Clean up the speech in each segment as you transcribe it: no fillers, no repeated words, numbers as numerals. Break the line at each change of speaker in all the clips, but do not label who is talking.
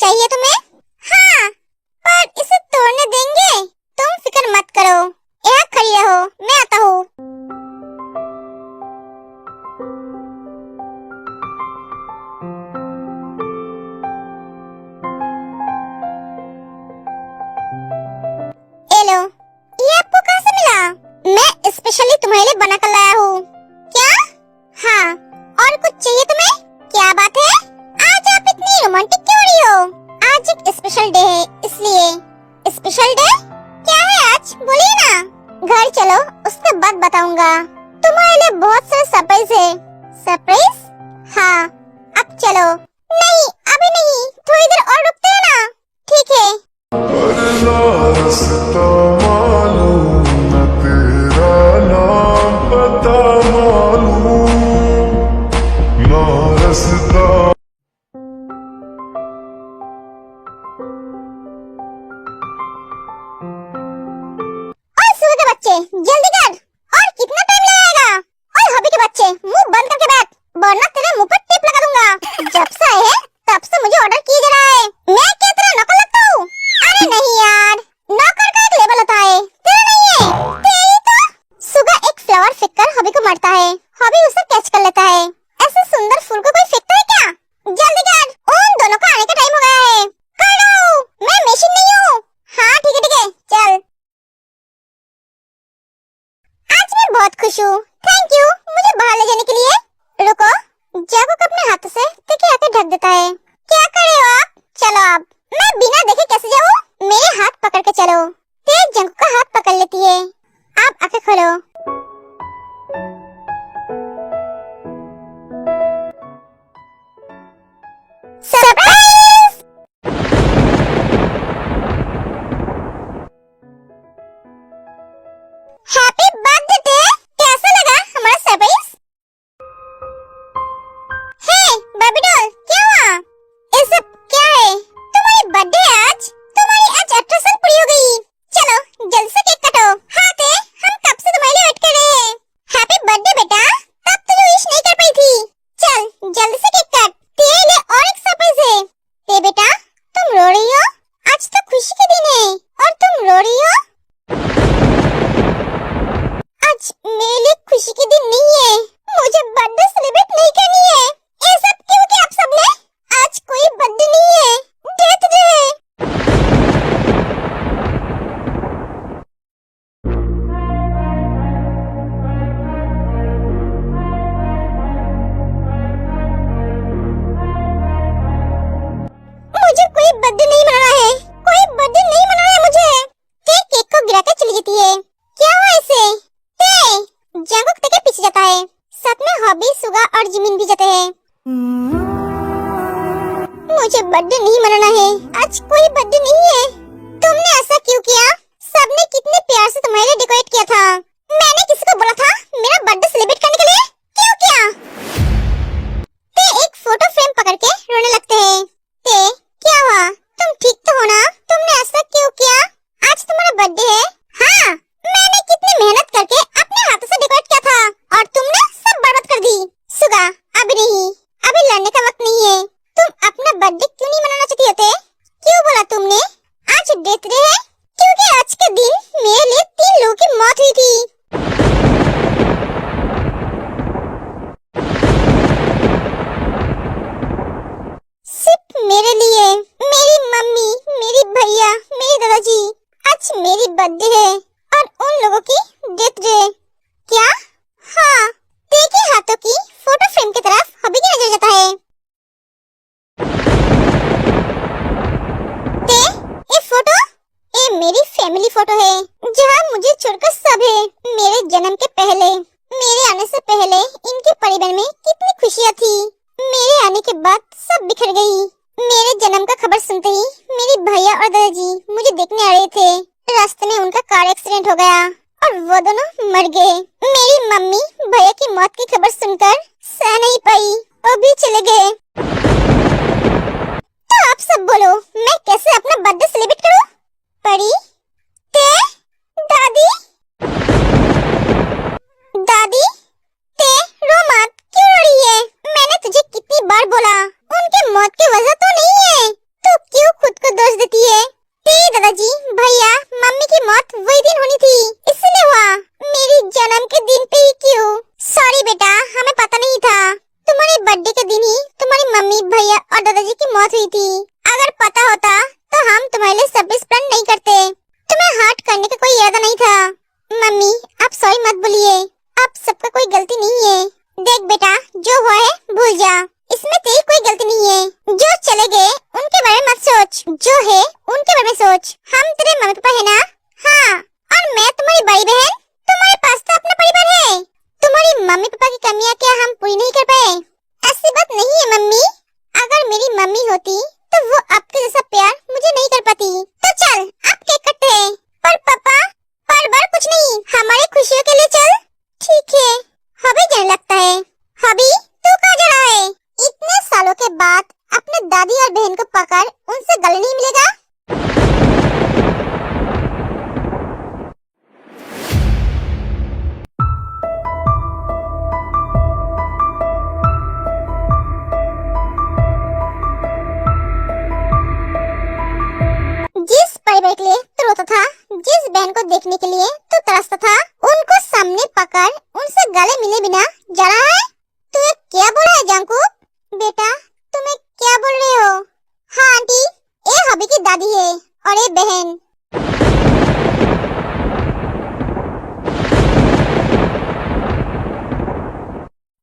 चाहिए तुम्हें? हाँ, पर इसे तोड़ने देंगे? तुम फिक्र मत करो, यहाँ खड़ी रहो, मैं आता हूँ। हेलो, ये आपको कहाँ से मिला? मैं स्पेशली तुम्हारे लिए बना कर लाया हूँ। क्या? हाँ, और कुछ चाहिए तुम्हें? क्या बात है, आज आप इतनी रोमांटिक क्यों हो रही हो? आज एक स्पेशल डे है, इसलिए। Special day? क्या है आज, बोलिए ना। घर चलो, उसके बाद बताऊंगा। तुम्हारे लिए बहुत सारे सरप्राइज है। सरप्राइज? हाँ, अब चलो। नहीं, अभी नहीं, थोड़ी देर और रुकते हैं ना। ठीक है।
रास्ता मालूम न तेरा नाम पता मालूम ना रास्ता।
और सुबह के बच्चे जल्दी कर, और कितना टाइम लगेगा? और हबी के बच्चे मुंह बंद करके बैठ, वरना तेरे मुंह पर टिप लगा दूंगा। जब से आए हैं तब से मुझे ऑर्डर किए जा रहा है। मैं क्या तेरा नौकर लगता हूँ? अरे नहीं यार, नौकर का एक लेवल होता है, तेरा नहीं है। तेरी तो। सुगा एक फ्लावर फेंक कर हबी को मारता है, हबी उसे कैच कर लेता है। ऐसे सुंदर फूल को कोई फेंकता है क्या? जल्दी कर, उन दोनों का आने का टाइम हो गया है। कर रहा हूँ, मैं मशीन नहीं हूँ। हाँ ठीक है, चल। आज मैं बहुत खुश हूँ, थैंक यू मुझे बाहर ले जाने के लिए। रुको, जैको अपने हाथों से देखिए आके ढक देता है। क्या कर रहे हो आप? चलो अब, मैं बिना देखे कैसे जाऊँ? मेरे हाथ पकड़ के चलो। तेज जंको का हाथ पकड़ लेती है। आप आंखें खोलो। सरप्राइज! Happy birthday! कैसा लगा हमारा सरप्राइज? हे बेबी डॉल, क्या हुआ? ये सब क्या है? तुम्हारी बर्थडे है आज? तुम्हारी आज 18 साल पूरी हो गई। चलो जल्दी से केक काटो। हाँ ते, हम कब से तुम्हारे लिए वेट कर रहे हैं। हैप्पी बर्थडे बेटा, तब तो विश नहीं कर पाई थी। चल जल्दी से केक काट, तेरे लिए और एक सरप्राइज है। ते बेटा, तुम रो रही हो? आज तो खुशी के दिन है और तुम रो रही हो? आज मेरे लिए खुशी के दिन नहीं है, मुझे बर्थडे सेलिब्रेट नहीं करनी है। ये सब क्यों किया आप सबने? आज कोई बर्थडे नहीं है, डेथ डे है। मुझे कोई बर्थडे नहीं मनाना है, कोई बर्थडे नहीं मनाना है मुझे। ते केक को गिरा कर चली जाती है। क्या हुआ इसे? ते जंगुक ते के पीछे जाता है, साथ में हॉबी, सुगा और जिमिन भी जाते हैं। मुझे बर्थडे नहीं मनाना है, आज कोई बर्थडे नहीं है। तुमने ऐसा क्यों किया? सबने कितने प्यार से तुम्हारे लिए डेकोरेट किया था। मैंने किसी को बोला था मेरा बर्थडे सेलिब्रेट करने के लिए? क्यों किया? ते एक फोटो फ्रेम पकड़ के रोने लगते हैं। ते क्या हुआ? तुम ठीक तो हो ना? तुमने ऐसा क्यों किया? आज तुम्हारा बर्थडे है। हाँ, मैंने कितनी मेहनत करके अपने हाथों से डेकोरेट किया था और तुमने सब बर्बाद कर दी। सुगा, अभी नहीं, अभी लड़ने का वक्त नहीं है। तुम अपना बर्थडे क्यों नहीं मनाना चाहती होते? क्यों बोला तुमने आज डेथ डे है? क्योंकि आज के दिन मेरे लिए 3 लोगों की मौत हुई थी। सिर्फ मेरे लिए, मेरी मम्मी, मेरी भैया, मेरी दादाजी। आज मेरी बर्थडे है और उन लोगों की डेथ डे। क्या? हाँ, देखिए हाथों की फोटो फ्रेम की तरफ हबी की नजर जाता है। ते, ये फोटो, ये मेरी फैमिली फोटो है, जहाँ मुझे छोड़कर सब है। मेरे जन्म के पहले, मेरे आने से पहले इनके परिवार में कितनी खुशियाँ थी। मेरे आने के बाद सब बिखर गई। मेरे जन्म का खबर सुनते ही मेरे भैया और दादाजी मुझे देखने आ रहे थे। रास्ते में उनका कार एक्सीडेंट हो गया और वो दोनों मर गए। मेरी मम्मी भैया की मौत की खबर सुनकर सह नहीं पाई, वो भी चले गए। तो आप सब बोलो, मैं कैसे अपना बर्थडे सेलिब्रेट करूं? परी, ते, दादी, दादी, ते रो मत, क्यों रो रही है? मैंने तुझे कितनी बार बोला, उनकी मौत की वजह तो नहीं है, तो क्यों भैया और दादाजी की मौत हुई थी। अगर पता होता तो हम तुम्हारे लिए सरप्राइज प्लान नहीं करते। तुम्हें हर्ट करने का कोई इरादा नहीं था। मम्मी आप सॉरी मत बोलिए, आप सबका कोई गलती नहीं है। देख बेटा, जो हुआ है भूल जा, इसमें तेरी कोई गलती नहीं है। जो चले गए उनके बारे में मत सोच, जो है उनके बारे में सोच। हम तेरे मम्मी पापा है ना? हाँ, और मैं तुम्हारी बड़ी बहन। तुम्हारे पास तो अपना परिवार है। तुम्हारी मम्मी पापा की कमियां क्या हम पूरी नहीं कर पाए? ऐसी बात नहीं है मम्मी, अगर मेरी मम्मी होती तो वो आपके जैसा प्यार मुझे नहीं कर पाती। तो चल आप केक कटते हैं। पर पापा, पर कुछ नहीं, हमारी खुशियों के लिए चल। ठीक है, हबी जाने लगता है। हबी तू कहाँ जा रहा है? इतने सालों के बाद अपने दादी और बहन को पकड़ उनसे गले नहीं मिलेगा। जिस परिवार के लिए तू रोता था, जिस बहन को देखने के लिए तू तरसता था, उनको सामने पकड़ उनसे गले मिले बिना जा रहा है। तू ये क्या बोल रहा है जांकू? बेटा तुम्हें क्या बोल रहे हो? हाँ आंटी, ये हबी की दादी है और ये बहन।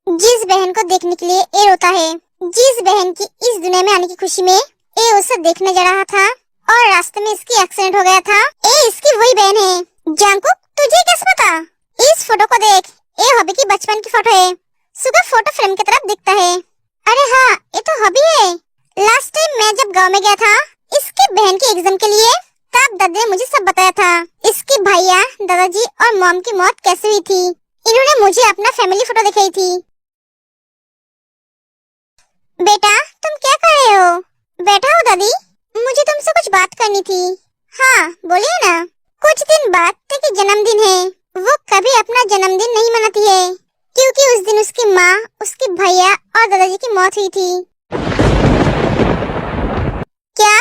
जिस बहन को देखने के लिए ये रोता है, जिस बहन की इस दुनिया में आने की खुशी में ये उसे देखने जा रहा था और रास्ते में इसकी एक्सीडेंट हो गया था, ये इसकी वही बहन है। जांकुक तुझे कैसे पता? इस फोटो को देख, ये हबी की बचपन की फोटो है। सुबह फोटो फ्रेम की तरफ दिखता है। अरे हाँ, ये तो हबी है। लास्ट टाइम मैं जब गांव में गया था इसकी बहन के एग्जाम के लिए, तब दादी ने मुझे सब बताया था। इसके भैया, दादाजी और मॉम की मौत कैसे हुई थी। इन्होंने मुझे अपना फैमिली फोटो दिखाई थी। बेटा तुम क्या कर रहे हो? बैठा हो दादी, मुझे तुमसे कुछ बात करनी थी। हाँ बोलिए ना। कुछ दिन बाद तेरी जन्मदिन है। वो कभी अपना जन्मदिन नहीं मनाती है क्योंकि उस दिन उसकी माँ, उसके भैया और दादाजी की मौत हुई थी। क्या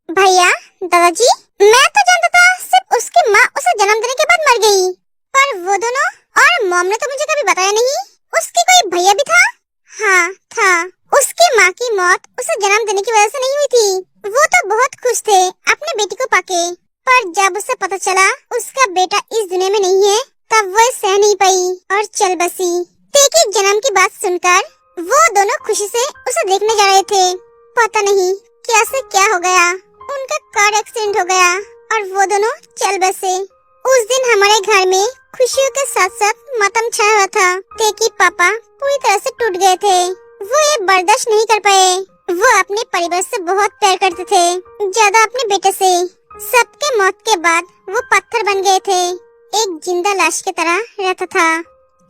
भैया दादाजी? मैं तो जानता था सिर्फ उसकी माँ उसे जन्म देने के बाद मर गई, पर वो दोनों और मॉम ने तो मुझे कभी बताया नहीं। उसकी कोई भैया भी था? हाँ था। उसकी माँ की मौत उसे जन्म देने की वजह से नहीं हुई थी। वो तो बहुत खुश थे अपने बेटी को पाके, पर जब उसे पता चला उसका बेटा इस दुनिया में नहीं है, तब वो सह नहीं पाई और चल बसी। तेकी जन्म की बात सुनकर वो दोनों खुशी से उसे देखने जा रहे थे। पता नहीं क्या से क्या हो गया, उनका कार एक्सीडेंट हो गया और वो दोनों चल बसे। उस दिन हमारे घर में खुशियों के साथ साथ मातम छाया हुआ था। तेकी पापा पूरी तरह से टूट गए थे। वो ये बर्दाश्त नहीं कर पाए। वो अपने परिवार से बहुत प्यार करते थे, ज्यादा अपने बेटे से। सबके मौत के बाद वो पत्थर बन गए थे। एक जिंदा लाश की तरह रहता था,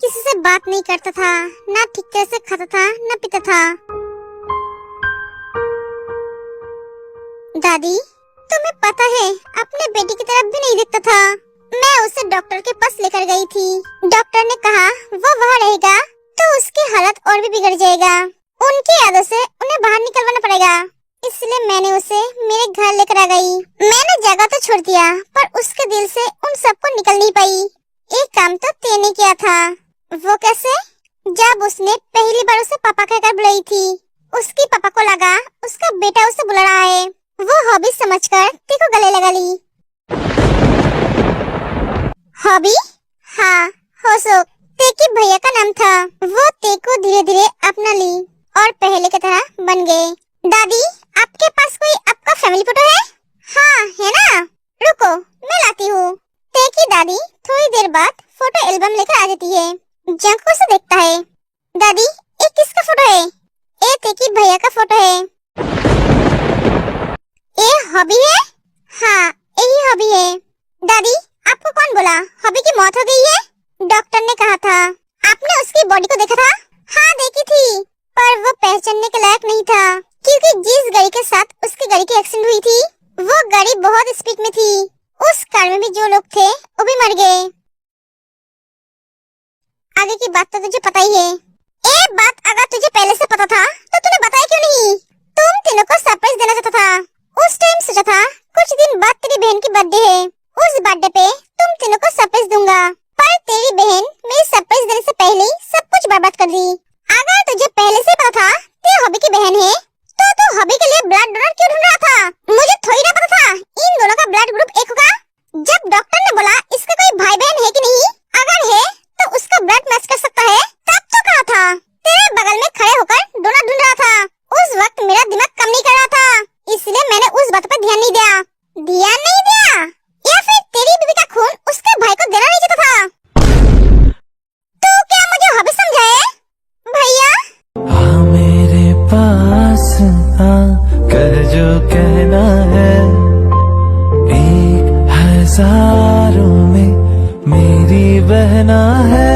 किसी से बात नहीं करता था, ना ठीक तरह से खाता था न पीता था। दादी तुम्हें पता है अपने बेटी की तरफ भी नहीं देखता था। मैं उसे डॉक्टर के पास लेकर गई थी। डॉक्टर ने कहा वो वहाँ रहेगा तो उसकी हालत और भी बिगड़ जाएगा। उनकी यादों से उन्हें बाहर निकलवाना पड़ेगा, इसलिए मैंने उसे मेरे घर लेकर आ गई। मैंने जगह तो छोड़ दिया, पर उसके दिल से उन सबको निकल नहीं पाई। एक काम तो तेने किया था। वो कैसे? जब उसने पहली बार उसे पापा कहकर बुलाई थी, उसकी पापा को लगा उसका बेटा उसे बुला रहा है। वो हॉबी समझकर तेको गले लगा ली। हॉबी? हाँ होसो, तेकी भैया का नाम था। वो तेको धीरे धीरे अपना ली और पहले की तरह बन गए। दादी आपके पास कोई आपका फैमिली फोटो है? हाँ है ना, रुको मैं लाती हूँ। तेकी दादी थोड़ी देर बाद फोटो एल्बम लेकर आ जाती है। जंको से देखता है। दादी ये किसका फोटो है? ये तेकी भैया का फोटो है। ये हॉबी है? हाँ यही हॉबी है। दादी आपको कौन बोला हॉबी की मौत हो गई है? डॉक्टर ने कहा था। आपने उसकी बॉडी को देखा था? हाँ देखी थी, पर वो पहचानने के लायक नहीं था क्योंकि जिस गाड़ी के साथ उसकी गाड़ी की एक्सीडेंट हुई थी, वो गाड़ी बहुत स्पीड में थी। उस कार में भी जो लोग थे वो भी मर गए। आगे की बात तो तुझे पता ही है। एक बात अगर तुझे पहले से पता था तो तूने बताया क्यों नहीं? तुम तीनों को सरप्राइज देना चाहता था। उस टाइम सोचा था कुछ दिन बाद तेरी बहन की बर्थडे है, उस बर्थडे पे तुम तीनों को सरप्राइज दूंगा, पर तेरी बहन मेरी सरप्राइज देने से पहले सब कुछ बर्बाद कर दी। अगर तुझे पहले से पता था तेरी हॉबी की बहन है तो तो हॉबी के लिए ब्लड डोनर क्यों ढूंढ रहा था? मुझे थोड़ी ना पता था इन दोनों का ब्लड ग्रुप एक होगा। जब डॉक्टर ने बोला इसका कोई भाई बहन है कि नहीं, अगर है तो उसका ब्लड मैच कर सकता है, तब तो कहा था। तेरे बगल में खड़े होकर डोनर ढूंढ रहा था। उस वक्त मेरा दिमाग काम नहीं कर रहा था, इसलिए मैंने उस बात पर ध्यान नहीं दिया। ध्यान नहीं दिया या फिर तेरी बीवी का खून उसके भाई को देना नहीं चाहता था? तो क्या मुझे हॉबी समझाए भैया?
हाँ मेरे पास हाँ, कह जो कहना है। 1000 में मेरी बहना है।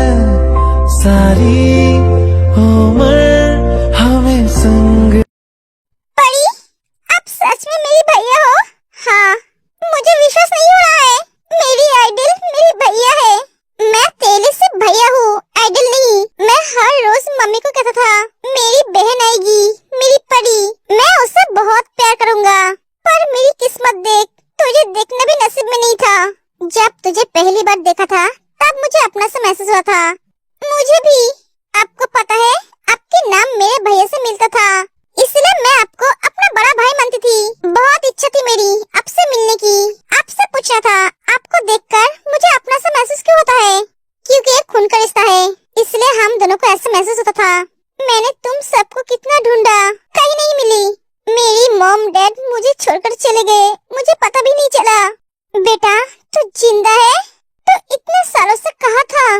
सारी उम्र हमें संग।
परी, आप सच में मेरी भैया हो? हाँ, मुझे विश्वास नहीं हो रहा है। मेरी आइडल मेरी भैया है। मैं तेरे से भैया हूँ, आइडल नहीं। मैं हर रोज मम्मी को कहता था मेरी बहन आएगी, मेरी परी, मैं उससे बहुत प्यार करूँगा। पर मेरी किस्मत देख, तुझे देखना भी नसीब में नहीं था। जब तुझे पहली बार देखा था तब मुझे अपना सा महसूस हुआ था। मुझे भी। आपको पता है आपके नाम मेरे भैया से मिलता था, इसलिए मैं आपको अपना बड़ा भाई मानती थी। बहुत इच्छा थी मेरी आपसे मिलने की। आपसे पूछा था आपको देखकर मुझे अपना सा महसूस क्यों होता है, क्योंकि एक खून का रिश्ता है, इसलिए हम दोनों को ऐसा महसूस होता था। मैंने तुम सबको कितना ढूंढा, कहीं नहीं मिली। मेरी मॉम डैड मुझे छोड़कर चले गए, मुझे पता भी नहीं चला। बेटा तू जिंदा है? तो इतने सालों से कहाँ था?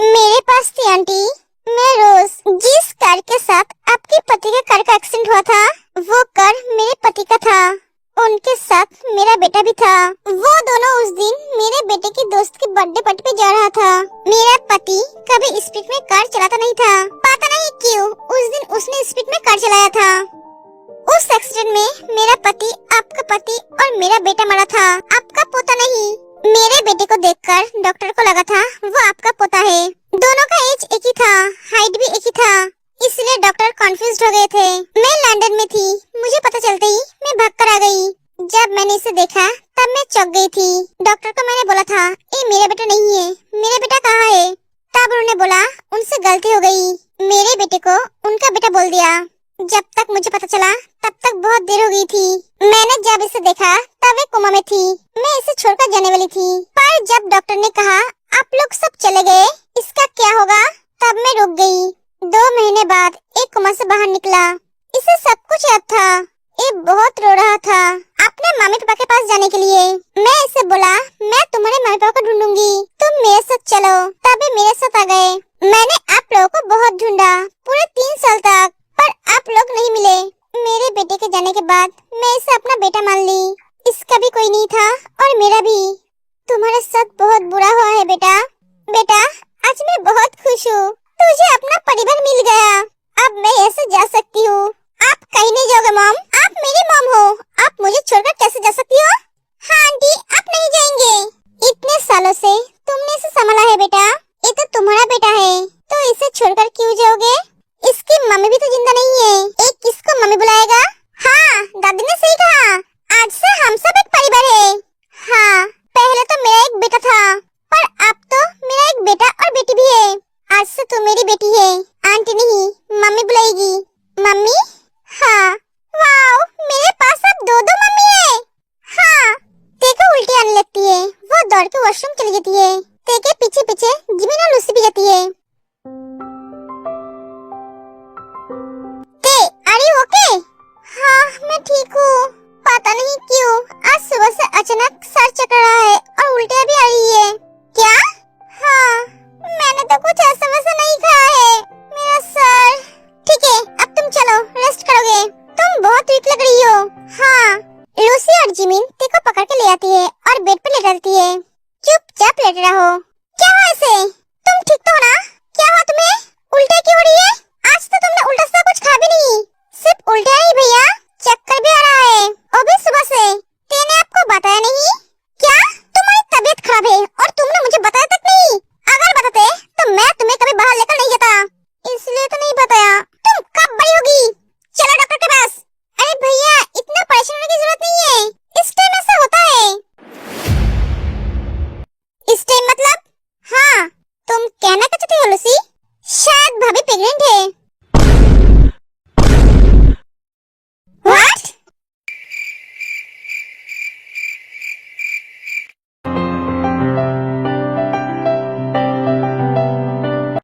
मेरे पास थी आंटी। मैं रोज जिस कार के साथ आपके पति के कार का एक्सीडेंट हुआ था, वो कार मेरे पति का था। उनके साथ मेरा बेटा भी था। वो दोनों उस दिन मेरे बेटे की दोस्त की बर्थडे पार्टी पे जा रहा था। मेरा पति कभी स्पीड में कार चलाता नहीं था, पता नहीं क्यों उस दिन उसने स्पीड में कार चलाया था। उस एक्सीडेंट में मेरा पति, आपका पति और मेरा बेटा मरा था, आपका पोता नहीं। मेरे बेटे को देखकर डॉक्टर को लगा था वो आपका पोता है। दोनों का एज एक ही था, हाइट भी एक ही था, इसलिए डॉक्टर कंफ्यूज हो गए थे। मैं लंदन में थी, मुझे पता चलते ही मैं भागकर आ गई। जब मैंने इसे देखा तब मैं चौंक गई थी। डॉक्टर को मैंने बोला था ये मेरा बेटा नहीं है, मेरा बेटा कहाँ है? तब उन्होंने बोला उनसे गलती हो गई, मेरे बेटे को उनका बेटा बोल दिया। जब तक मुझे पता चला तब तक बहुत देर हो गई थी। मैंने जब इसे देखा तब वे कोमा में थी। मैं इसे छोड़कर जाने वाली थी, पर जब डॉक्टर ने कहा आप लोग सब चले गए, इसका क्या होगा, तब मैं रुक गई। 2 महीने बाद एक कोमा से बाहर निकला। इसे सब कुछ याद था। ये बहुत रो रहा था अपने मम्मी पापा के पास जाने के लिए। मैं इसे बोला मैं तुम्हारे मम्मी पापा को ढूंढूंगी, तुम मेरे साथ चलो। तभी मेरे साथ आ गए। मैंने आप लोगों को बहुत ढूंढा पूरे 3 साल तक, पर आप लोग नहीं मिले। मेरे बेटे के जाने के बाद मैं इसे अपना बेटा मान ली। इसका भी कोई नहीं था और मेरा भी। तुम्हारे साथ बहुत बुरा हुआ है बेटा। बेटा आज मैं बहुत खुश हूँ, तुझे अपना परिवार मिल गया। अब मैं ऐसे जा सकती हूँ। आप कहीं नहीं जाओगे मॉम, आप मेरी मॉम हो, आप मुझे छोड़कर कैसे जा सकती हो? हाँ आंटी आप नहीं जाएंगे। इतने सालों से तुमने इसे संभाला है बेटा, ये तो तुम्हारा बेटा है, तो इसे छोड़कर क्यों जाओगे? इसकी मम्मी भी तो जिंदा नहीं है, एक किसको मम्मी बुलाएगा? हाँ दादी ने सही कहा, आज से हम सब एक परिवार है। हाँ पहले तो मेरा एक बेटा था, पर अब तो मेरा एक बेटा और बेटी भी है। आज से तू मेरी बेटी है, आंटी नहीं मम्मी बुलाएगी। मम्मी? हाँ। वाओ मेरे पास अब 2 मम्मी है। हाँ देखो उल्टी आने लगती है, वो दौड़ के वॉशरूम चली जाती है, तेरे पीछे पीछे जिमिन और लूसी भी जाती है। ओके? हाँ मैं ठीक हूँ। पता नहीं क्यों आज सुबह से अचानक सर चकर रहा है और उल्टियाँ भी आ रही है। क्या? हाँ मैंने तो कुछ ऐसा वैसा नहीं खाया है, मेरा सर। ठीक है अब तुम चलो रेस्ट करोगे, तुम बहुत वीक लग रही हो। हाँ लूसी और जिमिन तेको पकड़ के ले आती है और बेड पे लेटा देती है। चुपचाप लेटे रहो। क्या हुआ ऐसे? तुम ठीक तो हो ना? क्या हुआ तुम्हें? उल्टी क्यों हो रही है? आज तो तुमने उल्टा सा कुछ खा भी नहीं, सिर्फ उल्टियाँ ही भैया।